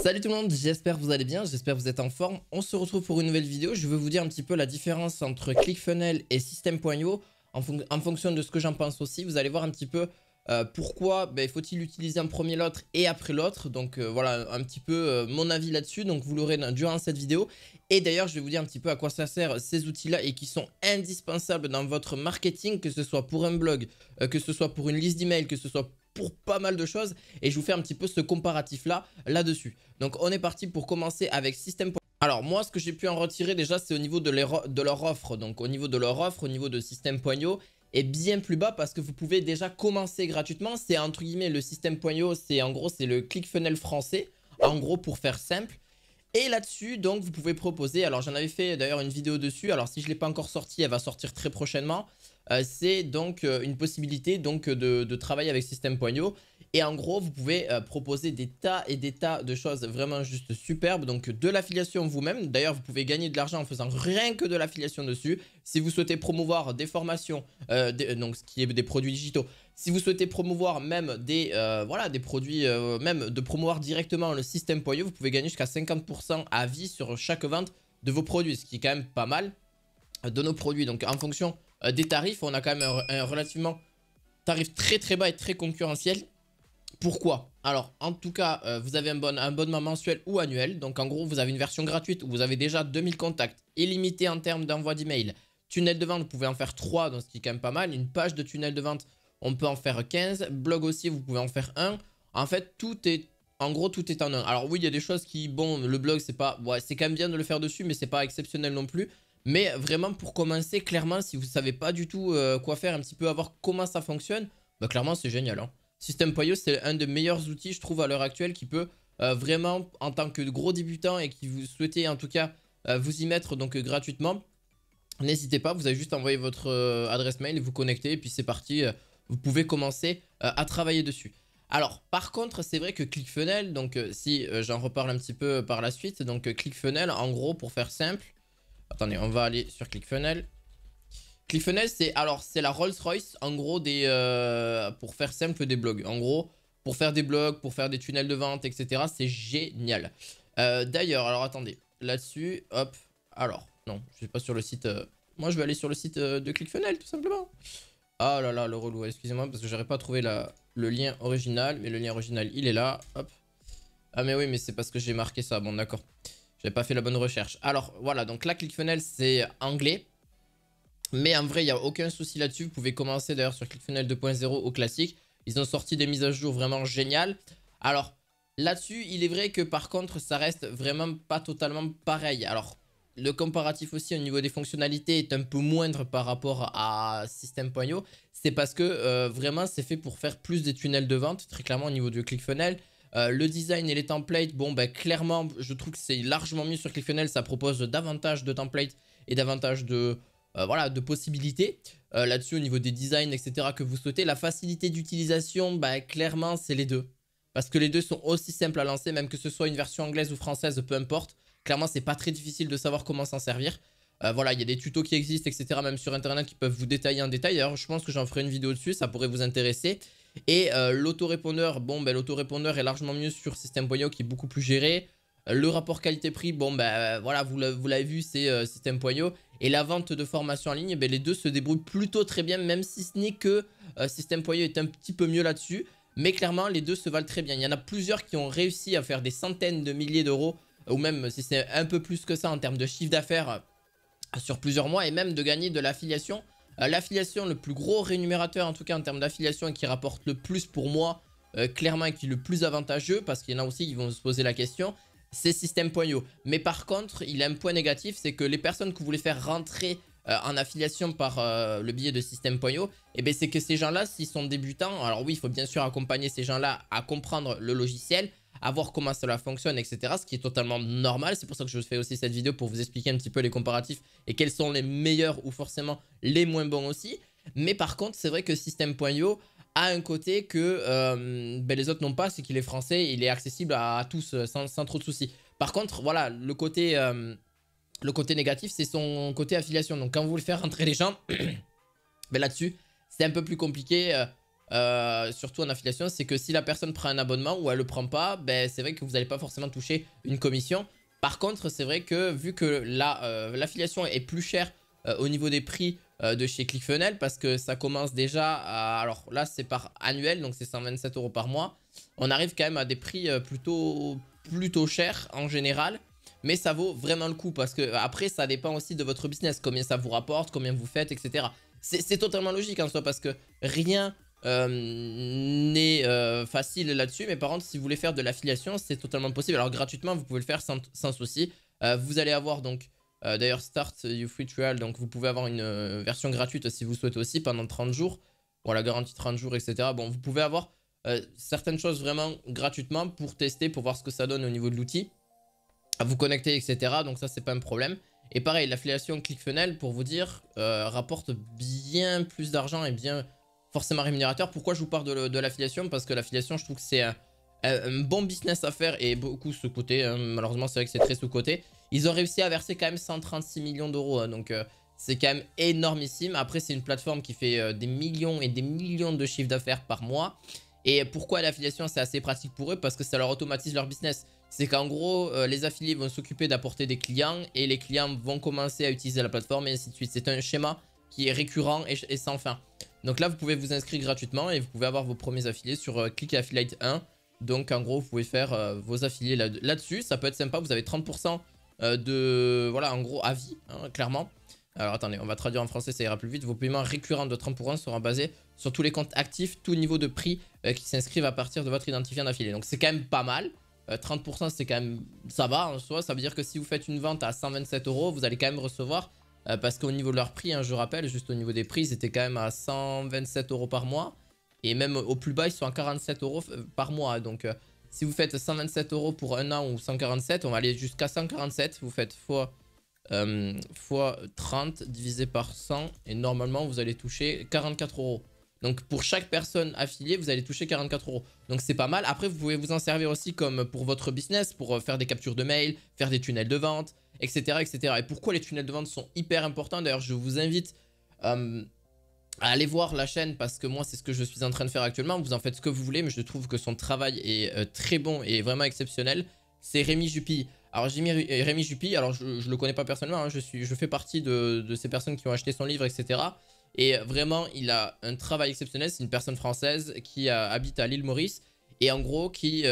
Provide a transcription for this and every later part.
Salut tout le monde, j'espère que vous allez bien, j'espère que vous êtes en forme. On se retrouve pour une nouvelle vidéo. Je vais vous dire un petit peu la différence entre ClickFunnels et System.io en fonction de ce que j'en pense aussi. Vous allez voir un petit peu pourquoi faut-il utiliser en premier l'autre et après l'autre. Donc voilà un petit peu mon avis là-dessus. Donc vous l'aurez durant cette vidéo. Et d'ailleurs je vais vous dire un petit peu à quoi ça sert ces outils-là et qui sont indispensables dans votre marketing, que ce soit pour un blog, que ce soit pour une liste d'emails, que ce soit pour pas mal de choses, et je vous fais un petit peu ce comparatif là-dessus. Donc on est parti pour commencer avec System.io. Alors moi ce que j'ai pu en retirer déjà, c'est au niveau de leur offre. Donc au niveau de leur offre, au niveau de System.io est bien plus bas parce que vous pouvez déjà commencer gratuitement. C'est entre guillemets le System.io, c'est en gros c'est le ClickFunnels français, en gros pour faire simple. Et là-dessus, donc, vous pouvez proposer, alors j'en avais fait d'ailleurs une vidéo dessus, alors si je ne l'ai pas encore sortie, elle va sortir très prochainement. C'est donc une possibilité donc, de travailler avec System.io. Et en gros, vous pouvez proposer des tas et des tas de choses vraiment juste superbes. Donc de l'affiliation vous-même. D'ailleurs, vous pouvez gagner de l'argent en faisant rien que de l'affiliation dessus. Si vous souhaitez promouvoir des formations, donc ce qui est des produits digitaux. Si vous souhaitez promouvoir même des produits, même de promouvoir directement le System.io, vous pouvez gagner jusqu'à 50% à vie sur chaque vente de vos produits. Ce qui est quand même pas mal de nos produits. Donc en fonction des tarifs, on a quand même un relativement tarif très très bas et très concurrentiel. Pourquoi? Alors en tout cas vous avez un abonnement mensuel ou annuel. Donc en gros vous avez une version gratuite où vous avez déjà 2000 contacts, illimité en termes d'envoi d'email. Tunnel de vente, vous pouvez en faire 3, donc ce qui est quand même pas mal. Une page de tunnel de vente, on peut en faire 15. Blog aussi, vous pouvez en faire 1. En fait en gros tout est en un. Alors oui, il y a des choses qui, bon, le blog c'est pas, ouais, c'est quand même bien de le faire dessus, mais c'est pas exceptionnel non plus. Mais vraiment pour commencer, clairement, si vous savez pas du tout quoi faire, un petit peu à voir comment ça fonctionne, bah clairement c'est génial, hein. System.io, c'est un des meilleurs outils, je trouve, à l'heure actuelle qui peut vraiment, en tant que gros débutant et qui vous souhaitez en tout cas vous y mettre donc gratuitement, n'hésitez pas, vous avez juste envoyé votre adresse mail et vous connectez et puis c'est parti, vous pouvez commencer à travailler dessus. Alors, par contre, c'est vrai que ClickFunnels, donc si j'en reparle un petit peu par la suite, donc ClickFunnels, en gros, pour faire simple, attendez, on va aller sur ClickFunnels. ClickFunnels, c'est la Rolls-Royce en gros pour faire simple des blogs. En gros, pour faire des blogs, pour faire des tunnels de vente, etc. C'est génial. D'ailleurs, alors attendez, là-dessus, hop, alors, non, je suis pas sur le site. Moi, je vais aller sur le site de ClickFunnels, tout simplement. Ah là là, le relou, excusez-moi, parce que j'aurais pas trouvé le lien original, mais le lien original, il est là, hop. Ah mais oui, mais c'est parce que j'ai marqué ça, bon d'accord. J'avais pas fait la bonne recherche. Alors, voilà, donc là, ClickFunnels, c'est anglais. Mais en vrai, il n'y a aucun souci là-dessus. Vous pouvez commencer d'ailleurs sur ClickFunnels 2.0 au classique. Ils ont sorti des mises à jour vraiment géniales. Alors, là-dessus, il est vrai que par contre, ça reste vraiment pas totalement pareil. Alors, le comparatif aussi au niveau des fonctionnalités est un peu moindre par rapport à System.io. C'est parce que vraiment, c'est fait pour faire plus des tunnels de vente, très clairement au niveau du ClickFunnels. Le design et les templates, bon, ben clairement, je trouve que c'est largement mieux sur ClickFunnels. Ça propose davantage de templates et davantage de voilà, de possibilités là-dessus au niveau des designs, etc. que vous souhaitez. La facilité d'utilisation, bah, clairement, c'est les deux. Parce que les deux sont aussi simples à lancer, même que ce soit une version anglaise ou française, peu importe. Clairement, c'est pas très difficile de savoir comment s'en servir. Voilà, il y a des tutos qui existent, etc. même sur internet qui peuvent vous détailler en détail. D'ailleurs, je pense que j'en ferai une vidéo dessus, ça pourrait vous intéresser. Et l'autorépondeur, bon, ben, l'autorépondeur est largement mieux sur System.io qui est beaucoup plus géré. Le rapport qualité-prix, bon, ben voilà, vous l'avez vu, c'est System.io. Et la vente de formation en ligne, ben, les deux se débrouillent plutôt très bien, même si ce n'est que System.io est un petit peu mieux là-dessus. Mais clairement, les deux se valent très bien. Il y en a plusieurs qui ont réussi à faire des centaines de milliers d'euros, ou même si c'est un peu plus que ça en termes de chiffre d'affaires sur plusieurs mois, et même de gagner de l'affiliation. L'affiliation, le plus gros rémunérateur en tout cas en termes d'affiliation et qui rapporte le plus pour moi, clairement, et qui est le plus avantageux, parce qu'il y en a aussi qui vont se poser la question, c'est System.io. Mais par contre, il a un point négatif, c'est que les personnes que vous voulez faire rentrer en affiliation par le biais de System.io, et bien c'est que ces gens-là, s'ils sont débutants, alors oui, il faut bien sûr accompagner ces gens-là à comprendre le logiciel, à voir comment cela fonctionne, etc. Ce qui est totalement normal. C'est pour ça que je fais aussi cette vidéo pour vous expliquer un petit peu les comparatifs et quels sont les meilleurs ou forcément les moins bons aussi. Mais par contre, c'est vrai que System.io a un côté que ben les autres n'ont pas, c'est qu'il est français, il est accessible à tous sans trop de soucis. Par contre, voilà, le côté négatif, c'est son côté affiliation. Donc quand vous voulez faire rentrer les gens, ben là-dessus, c'est un peu plus compliqué. surtout en affiliation, c'est que si la personne prend un abonnement ou elle le prend pas, ben, c'est vrai que vous n'allez pas forcément toucher une commission. Par contre, c'est vrai que vu que l'affiliation est plus chère au niveau des prix de chez ClickFunnels, parce que ça commence déjà à... Alors là, c'est par annuel, donc c'est 127 € par mois. On arrive quand même à des prix plutôt chers en général. Mais ça vaut vraiment le coup parce que après, ça dépend aussi de votre business. Combien ça vous rapporte, combien vous faites, etc. C'est totalement logique en soi parce que rien n'est facile là-dessus. Mais par contre, si vous voulez faire de l'affiliation, c'est totalement possible. Alors gratuitement, vous pouvez le faire sans souci. Vous allez avoir donc d'ailleurs Start You Free Trial. Donc vous pouvez avoir une version gratuite si vous souhaitez aussi pendant 30 jours. Bon, la garantie 30 jours, etc. Bon, vous pouvez avoir certaines choses vraiment gratuitement pour tester, pour voir ce que ça donne au niveau de l'outil. À vous connecter, etc. Donc ça, c'est pas un problème. Et pareil, l'affiliation ClickFunnels, pour vous dire, rapporte bien plus d'argent et bien forcément rémunérateur. Pourquoi je vous parle de l'affiliation? Parce que l'affiliation, je trouve que c'est un bon business à faire et beaucoup sous-côté. Hein. Malheureusement, c'est vrai que c'est très sous-côté. Ils ont réussi à verser quand même 136 millions d'euros. Hein, donc c'est quand même énormissime. Après, c'est une plateforme qui fait des millions et des millions de chiffres d'affaires par mois. Et pourquoi l'affiliation, c'est assez pratique pour eux? Parce que ça leur automatise leur business. C'est qu'en gros, les affiliés vont s'occuper d'apporter des clients et les clients vont commencer à utiliser la plateforme et ainsi de suite. C'est un schéma qui est récurrent et sans fin. Donc là, vous pouvez vous inscrire gratuitement et vous pouvez avoir vos premiers affiliés sur Click Affiliate 1. Donc en gros, vous pouvez faire vos affiliés là-dessus. Ça peut être sympa, vous avez 30% de... Voilà, en gros, à vie, hein, clairement. Alors attendez, on va traduire en français, ça ira plus vite. Vos paiements récurrents de 30% seront basés sur tous les comptes actifs, tout niveau de prix qui s'inscrivent à partir de votre identifiant d'affilié. Donc c'est quand même pas mal. 30% c'est quand même, ça va en soi, ça veut dire que si vous faites une vente à 127 €, vous allez quand même recevoir, parce qu'au niveau de leur prix, hein, je rappelle, juste au niveau des prix, c'était quand même à 127 € par mois, et même au plus bas, ils sont à 47 € par mois, donc si vous faites 127 € pour un an ou 147, on va aller jusqu'à 147, vous faites fois 30 divisé par 100, et normalement vous allez toucher 44 €. Donc pour chaque personne affiliée, vous allez toucher 44 €. Donc c'est pas mal. Après, vous pouvez vous en servir aussi comme pour votre business, pour faire des captures de mail, faire des tunnels de vente, etc. etc. Et pourquoi les tunnels de vente sont hyper importants? D'ailleurs, je vous invite à aller voir la chaîne parce que moi, c'est ce que je suis en train de faire actuellement. Vous en faites ce que vous voulez, mais je trouve que son travail est très bon et vraiment exceptionnel. C'est Rémi Jupy. Alors j'ai mis Rémi Jupy, alors je le connais pas personnellement, hein, je fais partie de ces personnes qui ont acheté son livre, etc. Et vraiment, il a un travail exceptionnel. C'est une personne française qui habite à l'île Maurice. Et en gros, qui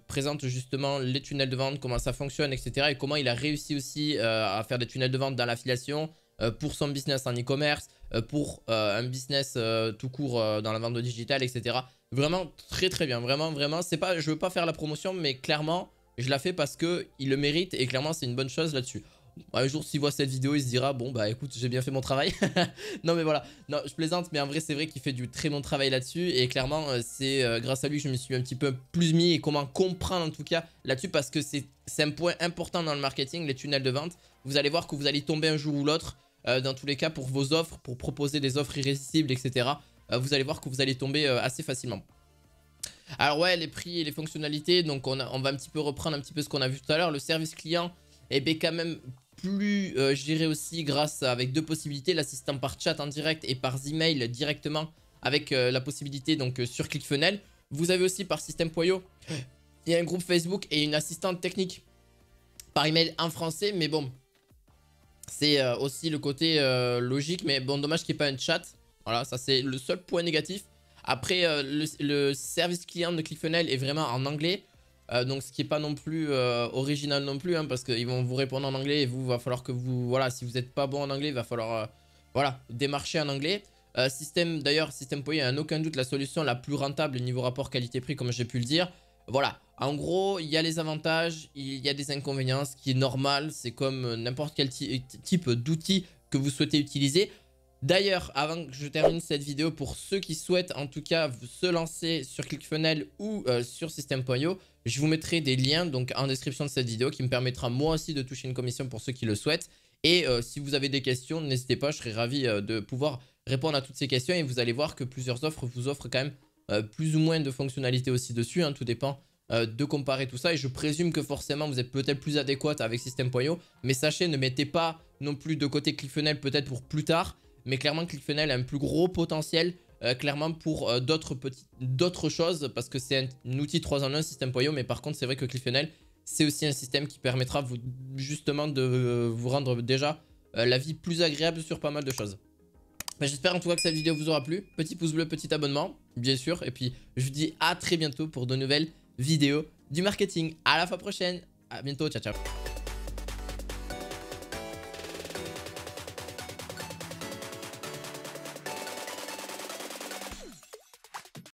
présente justement les tunnels de vente, comment ça fonctionne, etc. Et comment il a réussi aussi à faire des tunnels de vente dans l'affiliation pour son business en e-commerce, pour un business tout court dans la vente digitale, etc. Vraiment très très bien. Vraiment, vraiment. C'est pas, je veux pas faire la promotion, mais clairement, je la fais parce qu'il le mérite. Et clairement, c'est une bonne chose là-dessus. Un jour, s'il voit cette vidéo, il se dira bon bah écoute, j'ai bien fait mon travail. Non mais voilà, non je plaisante, mais en vrai c'est vrai qu'il fait du très bon travail là-dessus. Et clairement c'est grâce à lui que je me suis un petit peu plus mis et comment comprendre en tout cas là-dessus, parce que c'est un point important dans le marketing, les tunnels de vente. Vous allez voir que vous allez tomber un jour ou l'autre dans tous les cas pour vos offres, pour proposer des offres irrésistibles, etc. Vous allez voir que vous allez tomber assez facilement. Alors ouais, les prix et les fonctionnalités, donc on va un petit peu reprendre un petit peu ce qu'on a vu tout à l'heure. Le service client est bien quand même plus géré aussi grâce avec deux possibilités, l'assistant par chat en direct et par email directement avec la possibilité donc sur ClickFunnels. Vous avez aussi par System.io, il y a un groupe Facebook et une assistante technique par email en français, mais bon, c'est aussi le côté logique, mais bon, dommage qu'il n'y ait pas un chat. Voilà, ça c'est le seul point négatif. Après, le service client de ClickFunnels est vraiment en anglais. Donc ce qui n'est pas non plus original non plus, hein, parce qu'ils vont vous répondre en anglais et vous, va falloir que vous, voilà, si vous n'êtes pas bon en anglais, il va falloir, voilà, démarcher en anglais. D'ailleurs, System.io est en aucun doute la solution la plus rentable niveau rapport qualité-prix, comme j'ai pu le dire. Voilà, en gros, il y a les avantages, il y a des inconvénients, ce qui est normal, c'est comme n'importe quel type d'outil que vous souhaitez utiliser. D'ailleurs, avant que je termine cette vidéo, pour ceux qui souhaitent en tout cas se lancer sur ClickFunnels ou sur System.io, je vous mettrai des liens donc en description de cette vidéo qui me permettra moi aussi de toucher une commission pour ceux qui le souhaitent. Et si vous avez des questions, n'hésitez pas, je serai ravi de pouvoir répondre à toutes ces questions. Et vous allez voir que plusieurs offres vous offrent quand même plus ou moins de fonctionnalités aussi dessus, hein, tout dépend de comparer tout ça. Et je présume que forcément vous êtes peut-être plus adéquate avec System.io, mais sachez, ne mettez pas non plus de côté ClickFunnels peut-être pour plus tard. Mais clairement, ClickFunnels a un plus gros potentiel clairement pour d'autres choses, parce que c'est un outil 3 en 1 System.io, mais par contre c'est vrai que ClickFunnels c'est aussi un système qui permettra justement de vous rendre déjà la vie plus agréable sur pas mal de choses. J'espère en tout cas que cette vidéo vous aura plu. Petit pouce bleu, petit abonnement, bien sûr. Et puis je vous dis à très bientôt pour de nouvelles vidéos du marketing. À la fois prochaine. À bientôt. Ciao, ciao.